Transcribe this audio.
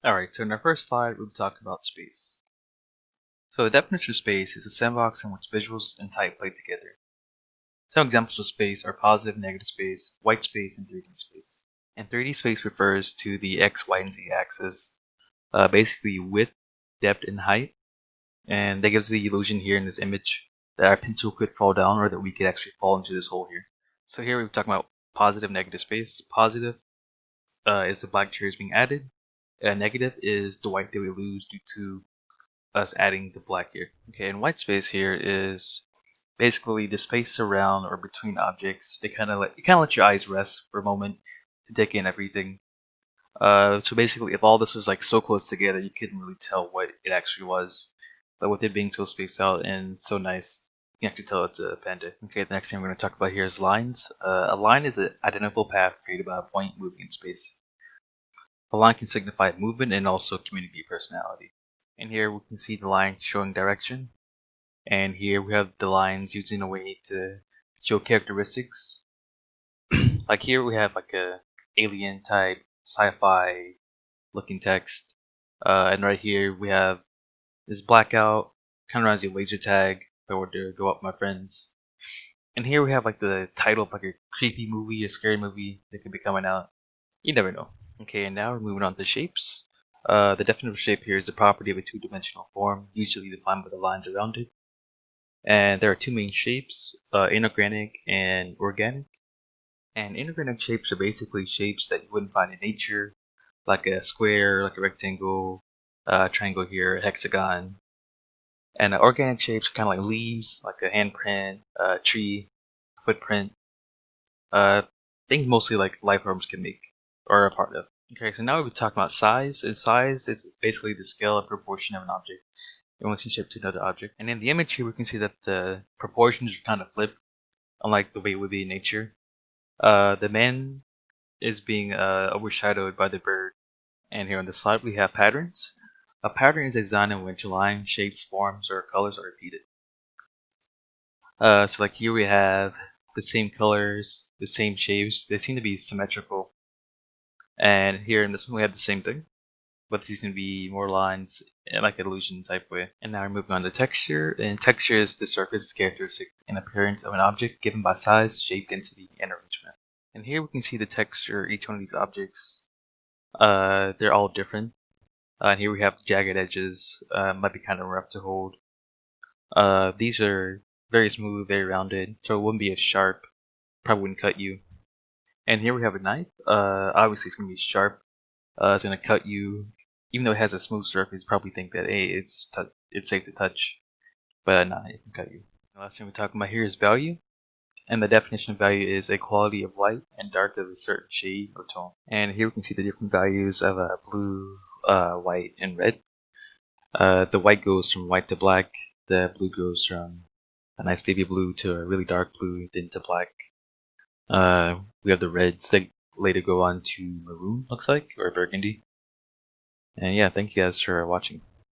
Alright, so in our first slide, we'll talk about space. So the definition of space is a sandbox in which visuals and type play together. Some examples of space are positive, negative space, white space, and 3D space. And 3D space refers to the x, y, and z axis, basically width, depth, and height. And that gives the illusion here in this image that our pencil could fall down or that we could actually fall into this hole here. So here we're talking about positive, negative space. Positive is the black chairs being added. Negative is the white that we lose due to us adding the black here. Okay, and white space here is basically the space around or between objects. They kind of let your eyes rest for a moment to take in everything. So basically, if all this was like so close together, you couldn't really tell what it actually was. But with it being so spaced out and so nice, you can actually tell it's a panda. Okay, the next thing we're going to talk about here is lines. A line is an identifiable path created by a point moving in space. A line can signify movement and also communicate personality. And here we can see the line showing direction. And here we have the lines used in a way to show characteristics. Like here we have like a alien type sci-fi looking text. And right here we have this blackout, kind of reminds you of laser tag if I were to go up my friends. And here we have like the title of like a creepy movie, a scary movie that could be coming out. You never know. Okay, and now we're moving on to shapes. The definition of shape here is the property of a two-dimensional form, usually defined by the lines around it. And there are two main shapes, inorganic and organic. And inorganic shapes are basically shapes that you wouldn't find in nature, like a square, like a rectangle, triangle here, a hexagon. And organic shapes are kind of like leaves, like a handprint, a tree, footprint, uh, things mostly like life forms can make or are a part of. Okay, so now we're talking about size, and size is basically the scale or proportion of an object in relationship to another object. And in the image here, we can see that the proportions are kind of flipped, unlike the way it would be in nature. The man is being overshadowed by the bird, and here on the slide we have patterns. A pattern is a design in which lines, shapes, forms, or colors are repeated. So like here we have the same colors, the same shapes. They seem to be symmetrical. And here in this one we have the same thing, but these can be more lines in like an illusion type way. And now we're moving on to texture. And texture is the surface characteristic and appearance of an object given by size, shape, density, and arrangement. And here we can see the texture of each one of these objects. They're all different. And here we have jagged edges, might be kind of rough to hold. These are very smooth, very rounded, so it wouldn't be as sharp. Probably wouldn't cut you. And here we have a knife. Obviously it's gonna be sharp. It's gonna cut you. Even though it has a smooth surface, you probably think that hey, it's safe to touch, but nah, it can cut you. The last thing we're talking about here is value, and the definition of value is a quality of light and dark of a certain shade or tone. And here we can see the different values of blue, white, and red. The white goes from white to black. The blue goes from a nice baby blue to a really dark blue, then to black. We have the reds that later go on to maroon, looks like, or burgundy. And yeah, thank you guys for watching.